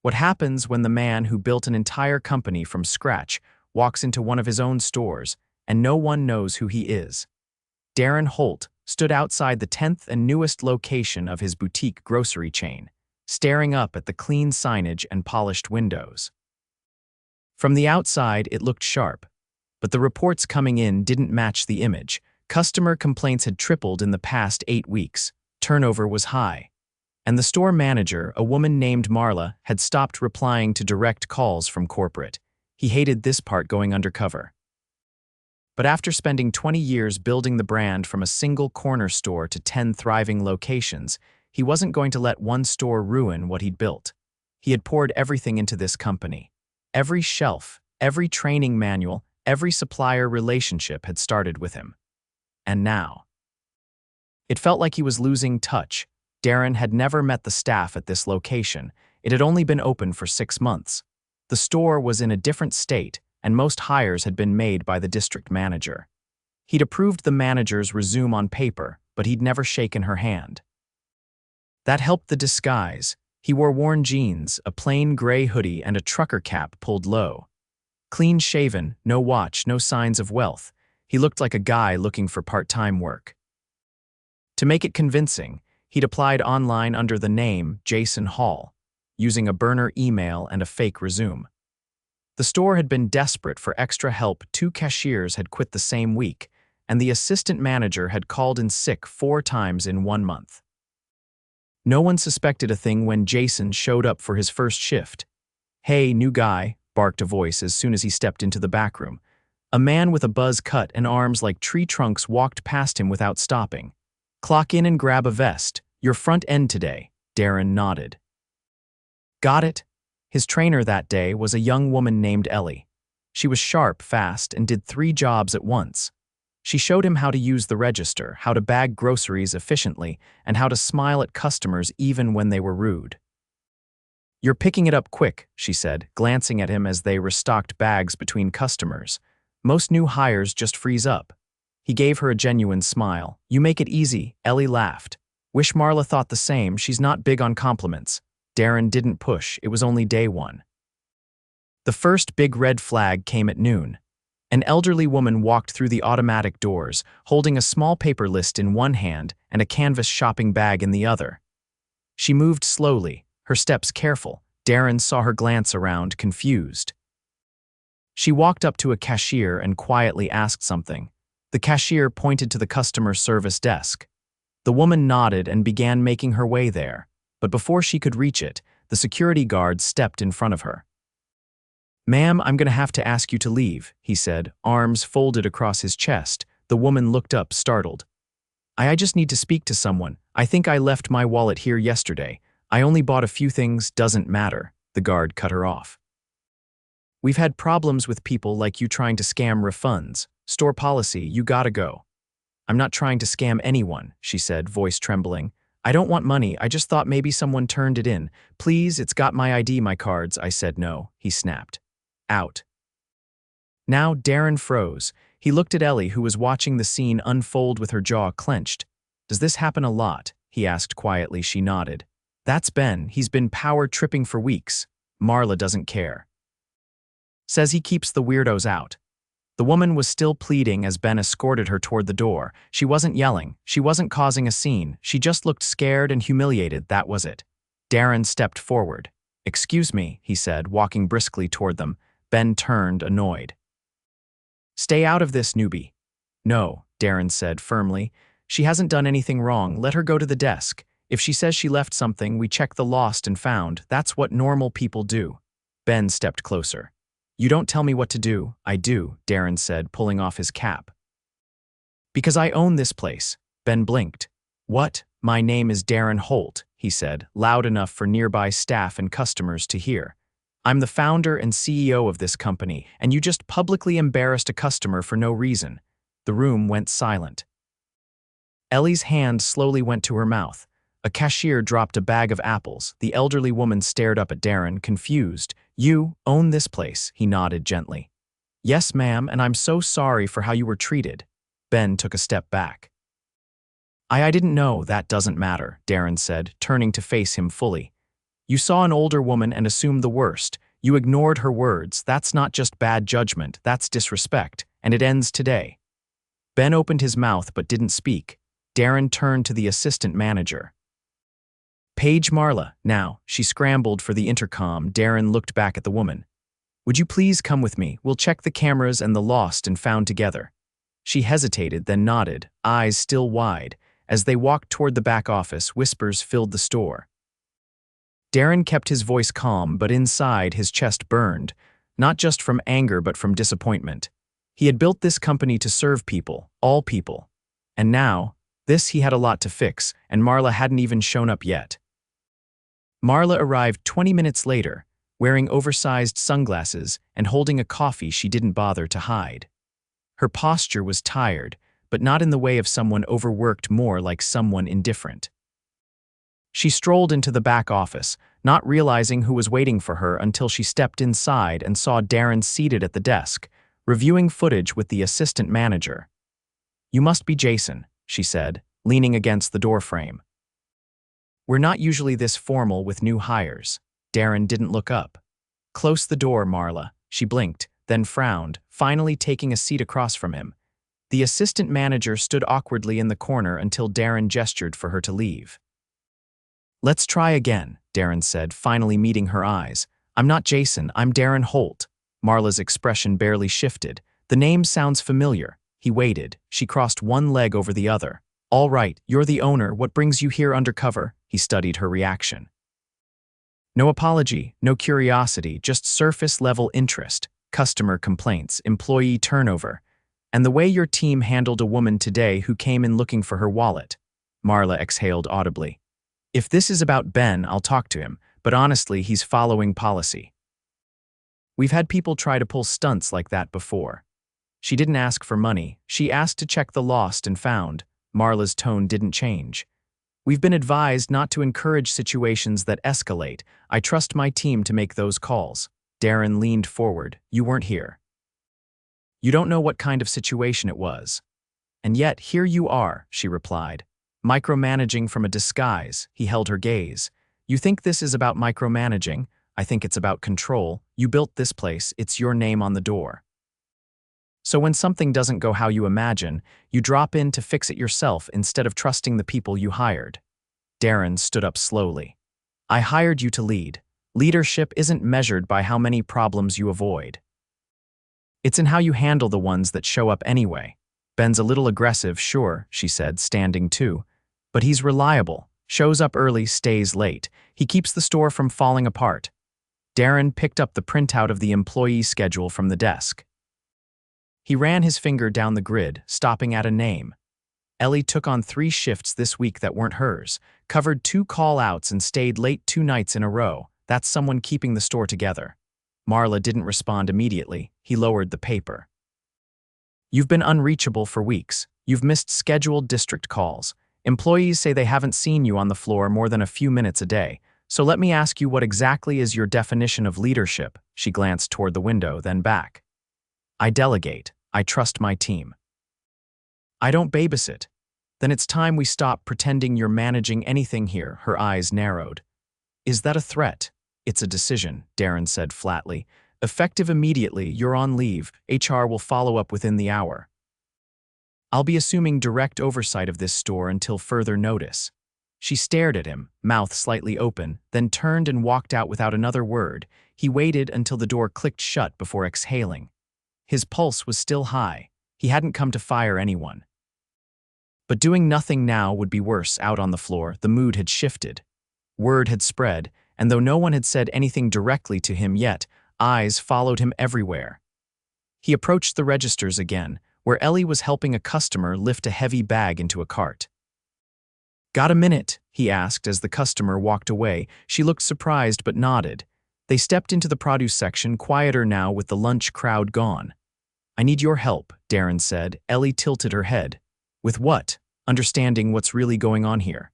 What happens when the man who built an entire company from scratch walks into one of his own stores and no one knows who he is? Darren Holt stood outside the 10th and newest location of his boutique grocery chain, staring up at the clean signage and polished windows. From the outside, it looked sharp, but the reports coming in didn't match the image. Customer complaints had tripled in the past 8 weeks, turnover was high, and the store manager, a woman named Marla, had stopped replying to direct calls from corporate. He hated this part going undercover. But after spending 20 years building the brand from a single corner store to 10 thriving locations, he wasn't going to let one store ruin what he'd built. He had poured everything into this company. Every shelf, every training manual, every supplier relationship had started with him. And now, it felt like he was losing touch. Darren had never met the staff at this location. It had only been open for 6 months. The store was in a different state, and most hires had been made by the district manager. He'd approved the manager's resume on paper, but he'd never shaken her hand. That helped the disguise. He wore worn jeans, a plain gray hoodie, and a trucker cap pulled low. Clean-shaven, no watch, no signs of wealth. He looked like a guy looking for part-time work. To make it convincing, he'd applied online under the name Jason Hall, using a burner email and a fake resume. The store had been desperate for extra help. 2 cashiers had quit the same week, and the assistant manager had called in sick 4 times in 1 month. No one suspected a thing when Jason showed up for his first shift. "Hey, new guy," barked a voice as soon as he stepped into the back room. A man with a buzz cut and arms like tree trunks walked past him without stopping. "Clock in and grab a vest. Your front end today," Darren nodded. "Got it." His trainer that day was a young woman named Ellie. She was sharp, fast, and did 3 jobs at once. She showed him how to use the register, how to bag groceries efficiently, and how to smile at customers even when they were rude. "You're picking it up quick," she said, glancing at him as they restocked bags between customers. "Most new hires just freeze up." He gave her a genuine smile. "You make it easy," Ellie laughed. "Wish Marla thought the same. She's not big on compliments." Darren didn't push. It was only day 1. The first big red flag came at noon. An elderly woman walked through the automatic doors, holding a small paper list in one hand and a canvas shopping bag in the other. She moved slowly, her steps careful. Darren saw her glance around, confused. She walked up to a cashier and quietly asked something. The cashier pointed to the customer service desk. The woman nodded and began making her way there, but before she could reach it, the security guard stepped in front of her. "Ma'am, I'm going to have to ask you to leave," he said, arms folded across his chest. The woman looked up, startled. I just need to speak to someone. I think I left my wallet here yesterday. I only bought a few things, doesn't matter." The guard cut her off. "We've had problems with people like you trying to scam refunds. Store policy, you gotta go." "I'm not trying to scam anyone," she said, voice trembling. "I don't want money, I just thought maybe someone turned it in. Please, it's got my ID, my cards." I said no, he snapped. "Out." Now Darren froze. He looked at Ellie, who was watching the scene unfold with her jaw clenched. "Does this happen a lot?" he asked quietly. She nodded. "That's Ben. He's been power tripping for weeks. Marla doesn't care. Says he keeps the weirdos out." The woman was still pleading as Ben escorted her toward the door. She wasn't yelling. She wasn't causing a scene. She just looked scared and humiliated, that was it. Darren stepped forward. "Excuse me," he said, walking briskly toward them. Ben turned, annoyed. "Stay out of this, newbie." "No," Darren said firmly. "She hasn't done anything wrong. Let her go to the desk. If she says she left something, we check the lost and found. That's what normal people do." Ben stepped closer. "You don't tell me what to do." "I do," Darren said, pulling off his cap. "Because I own this place." Ben blinked. "What?" "My name is Darren Holt," he said, loud enough for nearby staff and customers to hear. "I'm the founder and CEO of this company, and you just publicly embarrassed a customer for no reason." The room went silent. Ellie's hand slowly went to her mouth. A cashier dropped a bag of apples. The elderly woman stared up at Darren, confused. "You own this place," he nodded gently. "Yes, ma'am, and I'm so sorry for how you were treated." Ben took a step back. I didn't know." "That doesn't matter," Darren said, turning to face him fully. You saw an older woman and assumed the worst. You ignored her words. That's not just bad judgment, that's disrespect, and it ends today." Ben opened his mouth but didn't speak. Darren turned to the assistant manager. "Paige Marla, now." She scrambled for the intercom. Darren looked back at the woman. "Would you please come with me? We'll check the cameras and the lost and found together." She hesitated, then nodded, eyes still wide. As they walked toward the back office, whispers filled the store. Darren kept his voice calm, but inside his chest burned, not just from anger but from disappointment. He had built this company to serve people, all people. And now, he had a lot to fix, and Marla hadn't even shown up yet. Marla arrived 20 minutes later, wearing oversized sunglasses and holding a coffee she didn't bother to hide. Her posture was tired, but not in the way of someone overworked, more like someone indifferent. She strolled into the back office, not realizing who was waiting for her until she stepped inside and saw Darren seated at the desk, reviewing footage with the assistant manager. "You must be Jason," she said, leaning against the doorframe. "We're not usually this formal with new hires." Darren didn't look up. "Close the door, Marla." She blinked, then frowned, finally taking a seat across from him. The assistant manager stood awkwardly in the corner until Darren gestured for her to leave. "Let's try again," Darren said, finally meeting her eyes. "I'm not Jason, I'm Darren Holt." Marla's expression barely shifted. "The name sounds familiar." He waited. She crossed one leg over the other. "All right, you're the owner. What brings you here undercover?" He studied her reaction. No apology, no curiosity, just surface-level interest, customer complaints, employee turnover, and the way your team handled a woman today who came in looking for her wallet. Marla exhaled audibly. "If this is about Ben, I'll talk to him, but honestly, he's following policy." "We've had people try to pull stunts like that before." She didn't ask for money. She asked to check the lost and found. Marla's tone didn't change. "We've been advised not to encourage situations that escalate. I trust my team to make those calls." Darren leaned forward. "You weren't here. You don't know what kind of situation it was." "And yet, here you are," she replied. "Micromanaging from a disguise." He held her gaze. "You think this is about micromanaging? I think it's about control. You built this place. It's your name on the door. So when something doesn't go how you imagine, you drop in to fix it yourself instead of trusting the people you hired." Darren stood up slowly. "I hired you to lead. Leadership isn't measured by how many problems you avoid. It's in how you handle the ones that show up anyway. Ben's a little aggressive, sure," she said, standing too. "But he's reliable, shows up early, stays late. He keeps the store from falling apart." Darren picked up the printout of the employee schedule from the desk. He ran his finger down the grid, stopping at a name. Ellie took on 3 shifts this week that weren't hers, covered 2 call-outs and stayed late 2 nights in a row. That's someone keeping the store together. Marla didn't respond immediately. He lowered the paper. "You've been unreachable for weeks. You've missed scheduled district calls. Employees say they haven't seen you on the floor more than a few minutes a day. So let me ask you, what exactly is your definition of leadership?" She glanced toward the window, then back. "I delegate. I trust my team." "I don't babysit." "Then it's time we stop pretending you're managing anything here." Her eyes narrowed. "Is that a threat?" "It's a decision," Darren said flatly. "Effective immediately. You're on leave. HR will follow up within the hour. I'll be assuming direct oversight of this store until further notice." She stared at him, mouth slightly open, then turned and walked out without another word. He waited until the door clicked shut before exhaling. His pulse was still high. He hadn't come to fire anyone. But doing nothing now would be worse. Out on the floor, the mood had shifted. Word had spread, and though no one had said anything directly to him yet, eyes followed him everywhere. He approached the registers again, where Ellie was helping a customer lift a heavy bag into a cart. "Got a minute?" he asked as the customer walked away. She looked surprised but nodded. They stepped into the produce section, quieter now with the lunch crowd gone. "I need your help," Darren said. Ellie tilted her head. "With what?" "Understanding what's really going on here."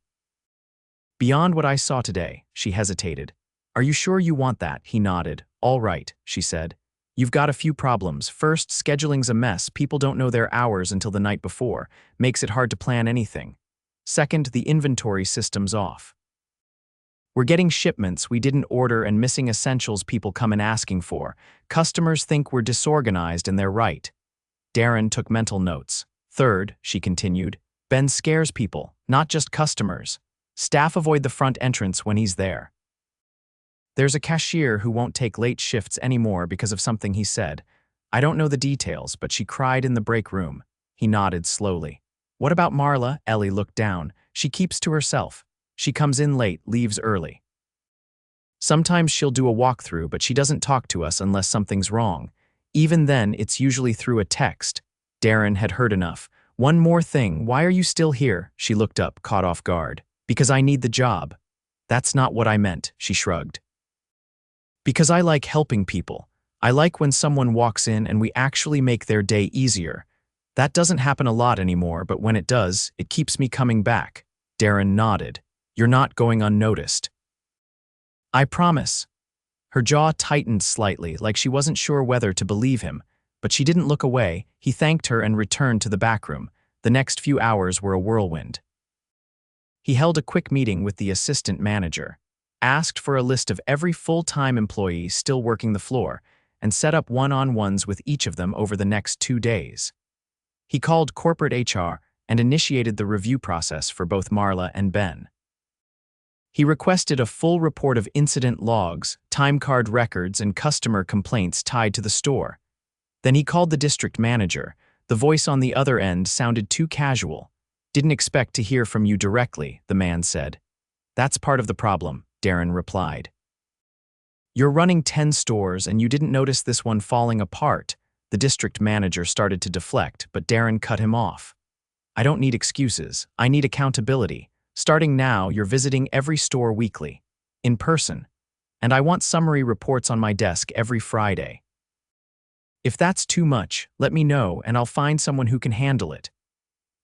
"Beyond what I saw today," she hesitated. "Are you sure you want that?" He nodded. "All right," she said. "You've got a few problems. First, scheduling's a mess. People don't know their hours until the night before. Makes it hard to plan anything. Second, the inventory system's off. We're getting shipments we didn't order and missing essentials people come in asking for. Customers think we're disorganized and they're right. Darren took mental notes. Third, she continued, Ben scares people, not just customers. Staff avoid the front entrance when he's there. There's a cashier who won't take late shifts anymore because of something he said. I don't know the details, but she cried in the break room. He nodded slowly. What about Marla? Ellie looked down. She keeps to herself. She comes in late, leaves early. Sometimes she'll do a walkthrough, but she doesn't talk to us unless something's wrong. Even then, it's usually through a text. Darren had heard enough. One more thing, why are you still here? She looked up, caught off guard. Because I need the job. That's not what I meant, she shrugged. Because I like helping people. I like when someone walks in and we actually make their day easier. That doesn't happen a lot anymore, but when it does, it keeps me coming back. Darren nodded. You're not going unnoticed. I promise. Her jaw tightened slightly, like she wasn't sure whether to believe him, but she didn't look away. He thanked her and returned to the back room. The next few hours were a whirlwind. He held a quick meeting with the assistant manager, asked for a list of every full-time employee still working the floor, and set up one-on-ones with each of them over the next 2 days. He called corporate HR and initiated the review process for both Marla and Ben. He requested a full report of incident logs, time card records, and customer complaints tied to the store. Then he called the district manager. The voice on the other end sounded too casual. Didn't expect to hear from you directly, the man said. That's part of the problem, Darren replied. You're running 10 stores and you didn't notice this one falling apart. The district manager started to deflect, but Darren cut him off. I don't need excuses. I need accountability. Starting now, you're visiting every store weekly, in person, and I want summary reports on my desk every Friday. If that's too much, let me know and I'll find someone who can handle it.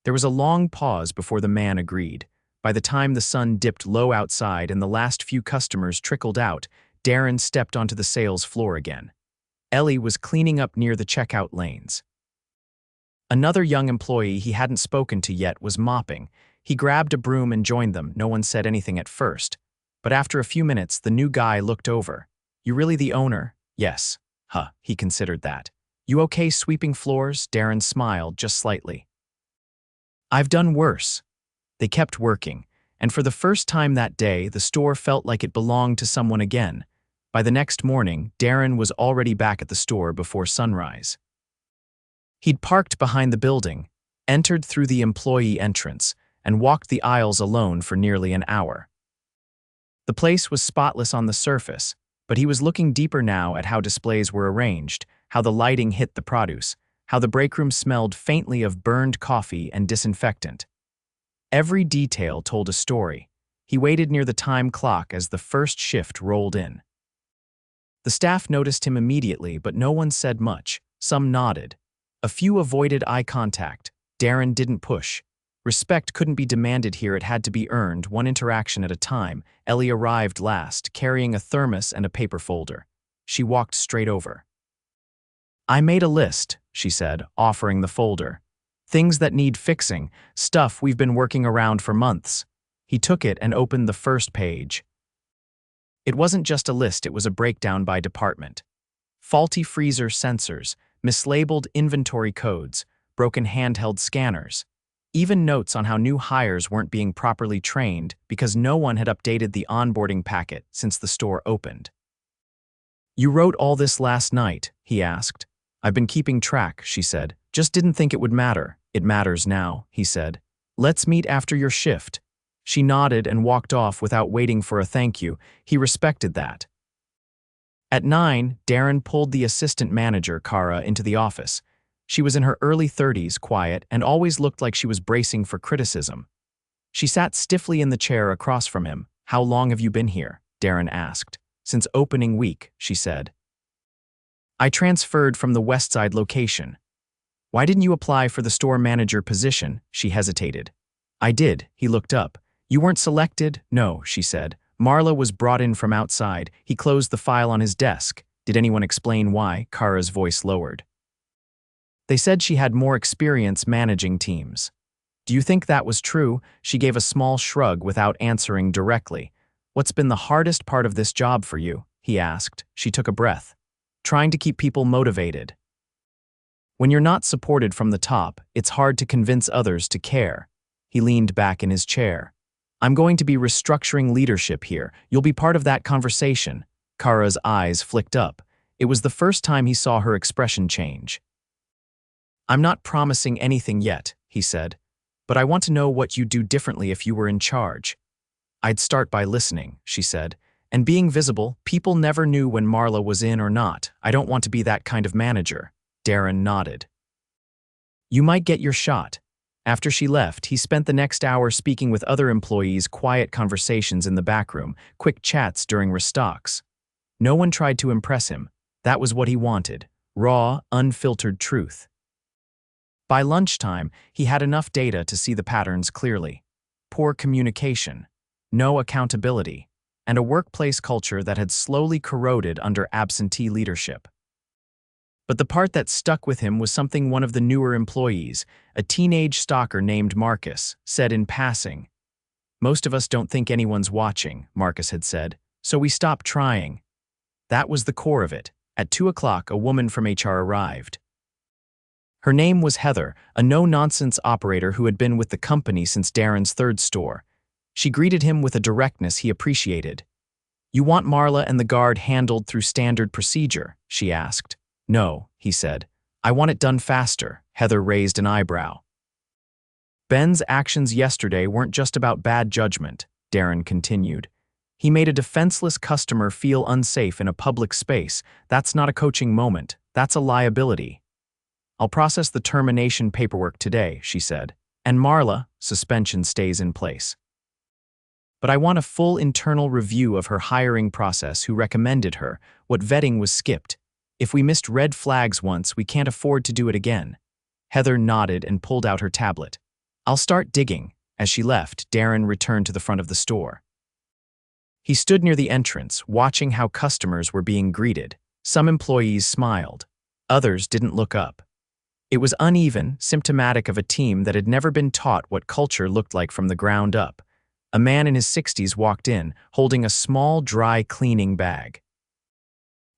There was a long pause before the man agreed. By the time the sun dipped low outside and the last few customers trickled out, Darren stepped onto the sales floor again. Ellie was cleaning up near the checkout lanes. Another young employee he hadn't spoken to yet was mopping. He grabbed a broom and joined them. No one said anything at first. But after a few minutes, the new guy looked over. You really the owner? Yes. He considered that. You okay sweeping floors? Darren smiled just slightly. I've done worse. They kept working, and for the first time that day, the store felt like it belonged to someone again. By the next morning, Darren was already back at the store before sunrise. He'd parked behind the building, entered through the employee entrance, and walked the aisles alone for nearly an hour. The place was spotless on the surface, but he was looking deeper now at how displays were arranged, how the lighting hit the produce, how the break room smelled faintly of burned coffee and disinfectant. Every detail told a story. He waited near the time clock as the first shift rolled in. The staff noticed him immediately, but no one said much. Some nodded. A few avoided eye contact. Darren didn't push. Respect couldn't be demanded here, it had to be earned, one interaction at a time. Ellie arrived last, carrying a thermos and a paper folder. She walked straight over. I made a list, she said, offering the folder. Things that need fixing, stuff we've been working around for months. He took it and opened the first page. It wasn't just a list, it was a breakdown by department. Faulty freezer sensors, mislabeled inventory codes, broken handheld scanners. Even notes on how new hires weren't being properly trained because no one had updated the onboarding packet since the store opened. You wrote all this last night, he asked. I've been keeping track, she said. Just didn't think it would matter. It matters now, he said. Let's meet after your shift. She nodded and walked off without waiting for a thank you. He respected that. At 9, Darren pulled the assistant manager, Kara, into the office. She was in her early 30s, quiet, and always looked like she was bracing for criticism. She sat stiffly in the chair across from him. How long have you been here? Darren asked. Since opening week, she said. I transferred from the Westside location. Why didn't you apply for the store manager position? She hesitated. I did, he looked up. You weren't selected? No, she said. Marla was brought in from outside. He closed the file on his desk. Did anyone explain why? Kara's voice lowered. They said she had more experience managing teams. Do you think that was true? She gave a small shrug without answering directly. "What's been the hardest part of this job for you?" he asked. She took a breath. "Trying to keep people motivated. When you're not supported from the top, it's hard to convince others to care." He leaned back in his chair. "I'm going to be restructuring leadership here. You'll be part of that conversation." Kara's eyes flicked up. It was the first time he saw her expression change. "I'm not promising anything yet," he said, "but I want to know what you'd do differently if you were in charge." "I'd start by listening," she said, "and being visible. People never knew when Marla was in or not. I don't want to be that kind of manager." Darren nodded. "You might get your shot." After she left, he spent the next hour speaking with other employees, quiet conversations in the back room, quick chats during restocks. No one tried to impress him. That was what he wanted: raw, unfiltered truth. By lunchtime, he had enough data to see the patterns clearly. Poor communication, no accountability, and a workplace culture that had slowly corroded under absentee leadership. But the part that stuck with him was something one of the newer employees, a teenage stalker named Marcus, said in passing. "Most of us don't think anyone's watching," Marcus had said, "so we stop trying." That was the core of it. At 2 o'clock, a woman from HR arrived. Her name was Heather, a no-nonsense operator who had been with the company since Darren's third store. She greeted him with a directness he appreciated. "You want Marla and the guard handled through standard procedure?" she asked. "No," he said. "I want it done faster." Heather raised an eyebrow. "Ben's actions yesterday weren't just about bad judgment," Darren continued. "He made a defenseless customer feel unsafe in a public space. That's not a coaching moment. That's a liability." "I'll process the termination paperwork today," she said. "And Marla, suspension stays in place. But I want a full internal review of her hiring process, who recommended her, what vetting was skipped. If we missed red flags once, we can't afford to do it again." Heather nodded and pulled out her tablet. "I'll start digging." As she left, Darren returned to the front of the store. He stood near the entrance, watching how customers were being greeted. Some employees smiled. Others didn't look up. It was uneven, symptomatic of a team that had never been taught what culture looked like from the ground up. A man in his 60s walked in, holding a small, dry cleaning bag.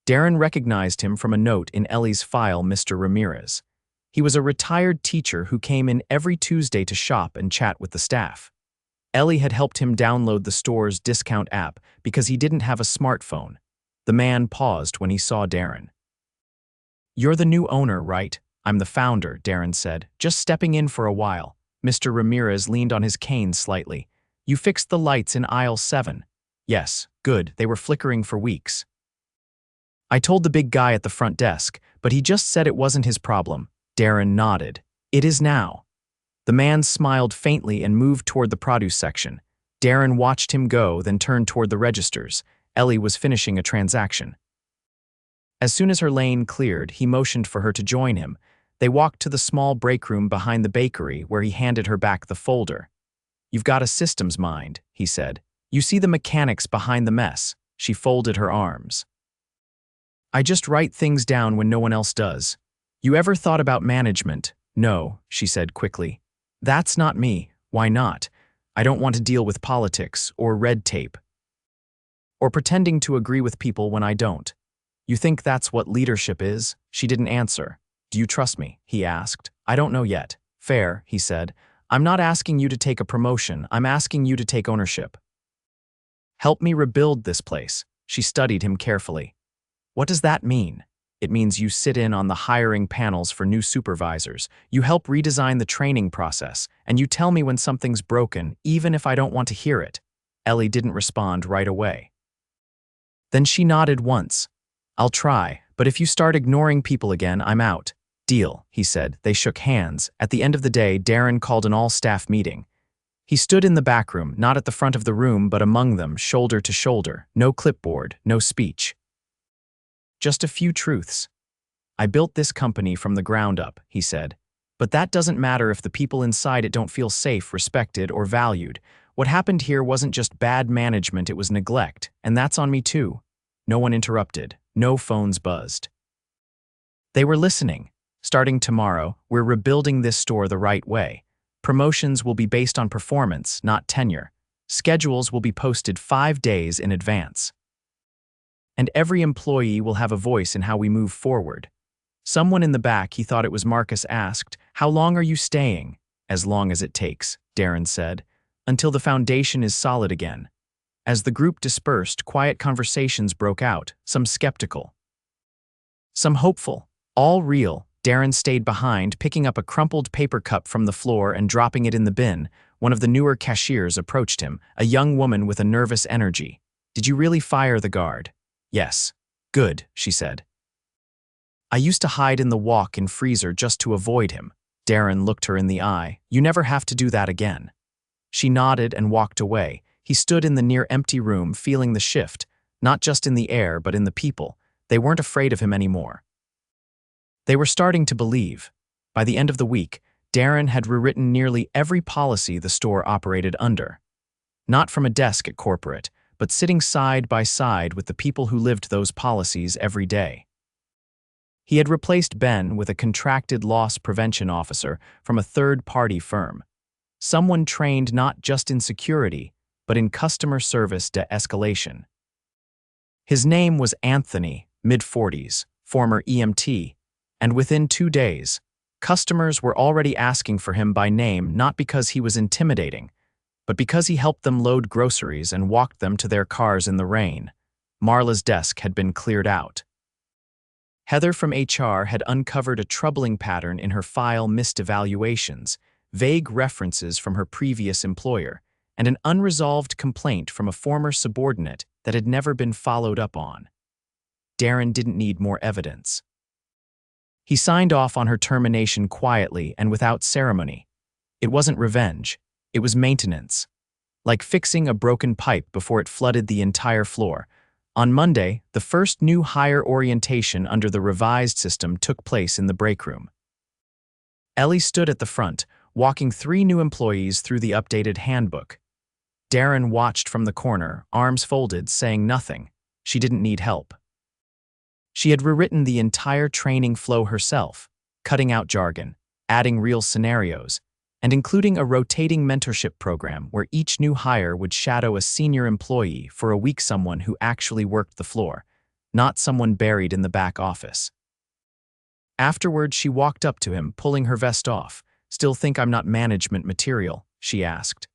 Darren recognized him from a note in Ellie's file, Mr. Ramirez. He was a retired teacher who came in every Tuesday to shop and chat with the staff. Ellie had helped him download the store's discount app because he didn't have a smartphone. The man paused when he saw Darren. "You're the new owner, right?" "I'm the founder," Darren said, "just stepping in for a while." Mr. Ramirez leaned on his cane slightly. "You fixed the lights in aisle 7. "Yes, good. They were flickering for weeks." "I told the big guy at the front desk, but he just said it wasn't his problem." Darren nodded. "It is now." The man smiled faintly and moved toward the produce section. Darren watched him go, then turned toward the registers. Ellie was finishing a transaction. As soon as her lane cleared, he motioned for her to join him. They walked to the small break room behind the bakery, where he handed her back the folder. "You've got a systems mind," he said. "You see the mechanics behind the mess." She folded her arms. "I just write things down when no one else does." "You ever thought about management?" "No," she said quickly. "That's not me." "Why not?" "I don't want to deal with politics or red tape or pretending to agree with people when I don't." "You think that's what leadership is?" She didn't answer. "Do you trust me?" he asked. "I don't know yet." "Fair," he said. "I'm not asking you to take a promotion. I'm asking you to take ownership. Help me rebuild this place." She studied him carefully. "What does that mean?" "It means you sit in on the hiring panels for new supervisors. You help redesign the training process, and you tell me when something's broken, even if I don't want to hear it." Ellie didn't respond right away. Then she nodded once. "I'll try, but if you start ignoring people again, I'm out." "Deal," he said. They shook hands. At the end of the day, Darren called an all-staff meeting. He stood in the back room, not at the front of the room, but among them, shoulder to shoulder. No clipboard, no speech. Just a few truths. "I built this company from the ground up," he said. "But that doesn't matter if the people inside it don't feel safe, respected, or valued. What happened here wasn't just bad management, it was neglect, and that's on me too." No one interrupted. No phones buzzed. They were listening. "Starting tomorrow, we're rebuilding this store the right way. Promotions will be based on performance, not tenure. Schedules will be posted 5 days in advance. And every employee will have a voice in how we move forward. Someone in the back, he thought it was Marcus, asked, "How long are you staying?" "As long as it takes," Darren said, "until the foundation is solid again." As the group dispersed, quiet conversations broke out, some skeptical, some hopeful, all real. Darren stayed behind, picking up a crumpled paper cup from the floor and dropping it in the bin. One of the newer cashiers approached him, a young woman with a nervous energy. "Did you really fire the guard?" "Yes." "Good," she said. "I used to hide in the walk-in freezer just to avoid him." Darren looked her in the eye. "You never have to do that again." She nodded and walked away. He stood in the near-empty room, feeling the shift, not just in the air but in the people. They weren't afraid of him anymore. They were starting to believe. By the end of the week, Darren had rewritten nearly every policy the store operated under. Not from a desk at corporate, but sitting side by side with the people who lived those policies every day. He had replaced Ben with a contracted loss prevention officer from a third-party firm. Someone trained not just in security, but in customer service de-escalation. His name was Anthony, mid-40s, former EMT, and within 2 days, customers were already asking for him by name, not because he was intimidating, but because he helped them load groceries and walked them to their cars in the rain. Marla's desk had been cleared out. Heather from HR had uncovered a troubling pattern in her file: missed evaluations, vague references from her previous employer, and an unresolved complaint from a former subordinate that had never been followed up on. Darren didn't need more evidence. He signed off on her termination quietly and without ceremony. It wasn't revenge. It was maintenance. Like fixing a broken pipe before it flooded the entire floor. On Monday, the first new hire orientation under the revised system took place in the break room. Ellie stood at the front, walking 3 new employees through the updated handbook. Darren watched from the corner, arms folded, saying nothing. She didn't need help. She had rewritten the entire training flow herself, cutting out jargon, adding real scenarios, and including a rotating mentorship program where each new hire would shadow a senior employee for a week, someone who actually worked the floor, not someone buried in the back office. Afterward, she walked up to him, pulling her vest off. "Still think I'm not management material?" she asked.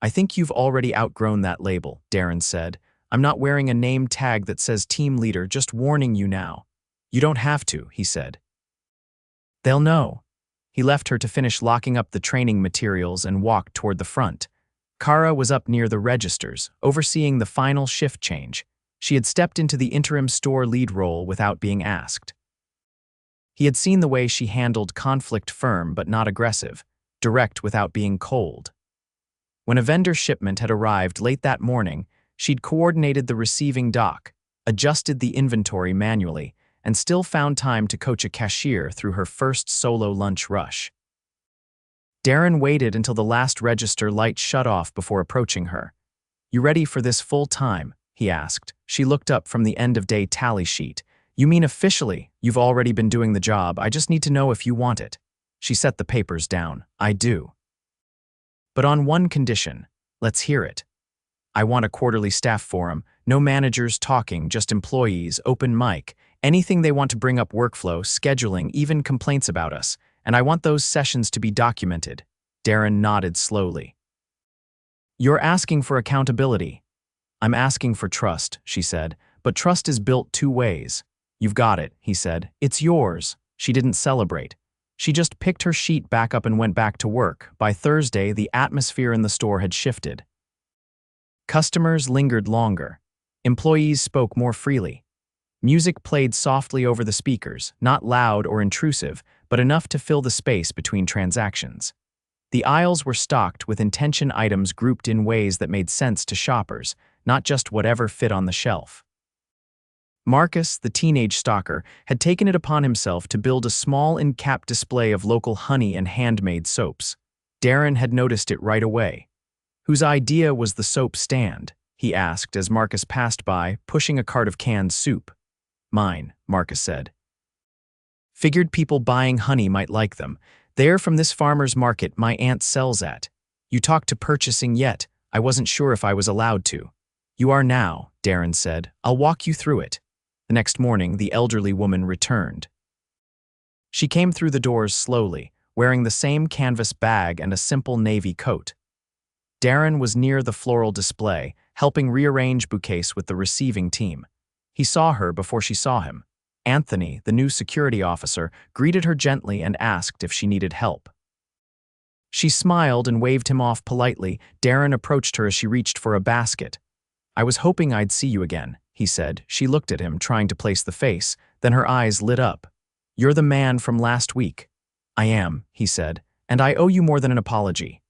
"I think you've already outgrown that label," Darren said. "I'm not wearing a name tag that says team leader, just warning you now." "You don't have to," he said. "They'll know." He left her to finish locking up the training materials and walked toward the front. Kara was up near the registers, overseeing the final shift change. She had stepped into the interim store lead role without being asked. He had seen the way she handled conflict, firm but not aggressive, direct without being cold. When a vendor shipment had arrived late that morning, she'd coordinated the receiving dock, adjusted the inventory manually, and still found time to coach a cashier through her first solo lunch rush. Darren waited until the last register light shut off before approaching her. "You ready for this full time?" he asked. She looked up from the end-of-day tally sheet. "You mean officially? You've already been doing the job. I just need to know if you want it." She set the papers down. "I do. But on one condition." "Let's hear it." "I want a quarterly staff forum. No managers talking, just employees, open mic. Anything they want to bring up, workflow, scheduling, even complaints about us. And I want those sessions to be documented." Darren nodded slowly. "You're asking for accountability." "I'm asking for trust," she said. "But trust is built 2 ways." "You've got it," he said. "It's yours." She didn't celebrate. She just picked her sheet back up and went back to work. By Thursday, the atmosphere in the store had shifted. Customers lingered longer. Employees spoke more freely. Music played softly over the speakers, not loud or intrusive, but enough to fill the space between transactions. The aisles were stocked with intention items grouped in ways that made sense to shoppers, not just whatever fit on the shelf. Marcus, the teenage stalker, had taken it upon himself to build a small in-cap display of local honey and handmade soaps. Darren had noticed it right away. "Whose idea was the soap stand?" he asked as Marcus passed by, pushing a cart of canned soup. "Mine," Marcus said. "Figured people buying honey might like them. They're from this farmer's market my aunt sells at." "You talked to purchasing yet?" I wasn't sure if I was allowed to. You are now, Darren said. I'll walk you through it. The next morning, the elderly woman returned. She came through the doors slowly, wearing the same canvas bag and a simple navy coat. Darren was near the floral display, helping rearrange bouquets with the receiving team. He saw her before she saw him. Anthony, the new security officer, greeted her gently and asked if she needed help. She smiled and waved him off politely. Darren approached her as she reached for a basket. I was hoping I'd see you again, he said. She looked at him, trying to place the face, then her eyes lit up. You're the man from last week. I am, he said, and I owe you more than an apology.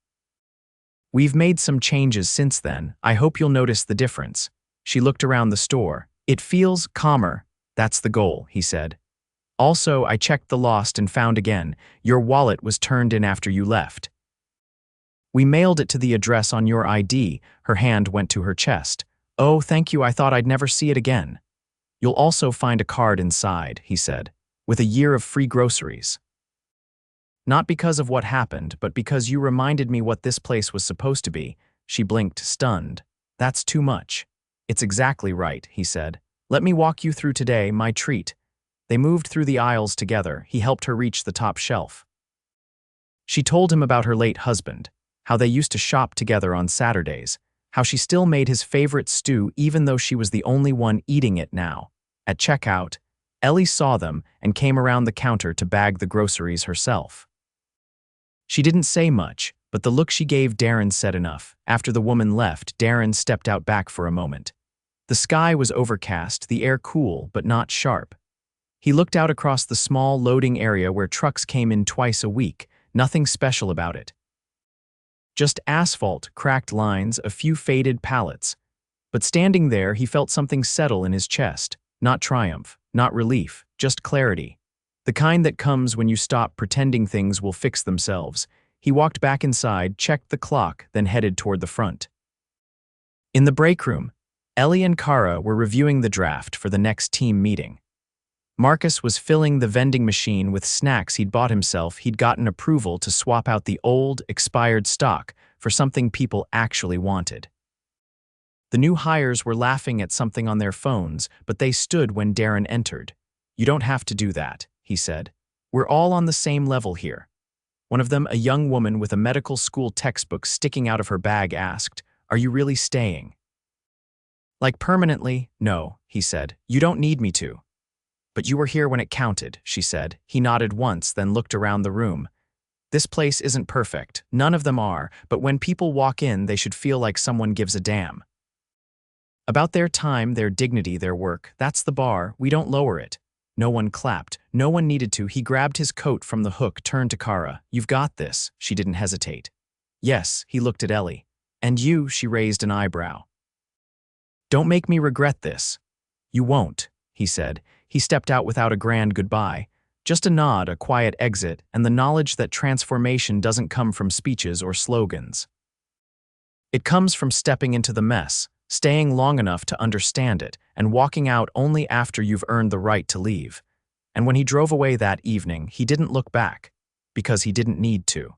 We've made some changes since then. I hope you'll notice the difference. She looked around the store. It feels calmer. That's the goal, he said. Also, I checked the lost and found again. Your wallet was turned in after you left. We mailed it to the address on your ID. Her hand went to her chest. Oh, thank you. I thought I'd never see it again. You'll also find a card inside, he said, with a year of free groceries. Not because of what happened, but because you reminded me what this place was supposed to be. She blinked, stunned. That's too much. It's exactly right, he said. Let me walk you through today, my treat. They moved through the aisles together. He helped her reach the top shelf. She told him about her late husband, how they used to shop together on Saturdays, how she still made his favorite stew even though she was the only one eating it now. At checkout, Ellie saw them and came around the counter to bag the groceries herself. She didn't say much, but the look she gave Darren said enough. After the woman left, Darren stepped out back for a moment. The sky was overcast, the air cool but not sharp. He looked out across the small loading area where trucks came in twice a week, nothing special about it. Just asphalt, cracked lines, a few faded pallets. But standing there, he felt something settle in his chest. Not triumph, not relief, just clarity. The kind that comes when you stop pretending things will fix themselves. He walked back inside, checked the clock, then headed toward the front. In the break room, Ellie and Kara were reviewing the draft for the next team meeting. Marcus was filling the vending machine with snacks he'd bought himself. He'd gotten approval to swap out the old, expired stock for something people actually wanted. The new hires were laughing at something on their phones, but they stood when Darren entered. You don't have to do that, he said. We're all on the same level here. One of them, a young woman with a medical school textbook sticking out of her bag, asked, Are you really staying? Like permanently? No, he said. You don't need me to. But you were here when it counted, she said. He nodded once, then looked around the room. This place isn't perfect. None of them are, but when people walk in, they should feel like someone gives a damn. About their time, their dignity, their work. That's the bar. We don't lower it. No one clapped. No one needed to. He grabbed his coat from the hook, turned to Kara. You've got this. She didn't hesitate. Yes, he looked at Ellie. And you, she raised an eyebrow. Don't make me regret this. You won't, he said. He stepped out without a grand goodbye. Just a nod, a quiet exit, and the knowledge that transformation doesn't come from speeches or slogans. It comes from stepping into the mess, staying long enough to understand it, and walking out only after you've earned the right to leave. And when he drove away that evening, he didn't look back, because he didn't need to.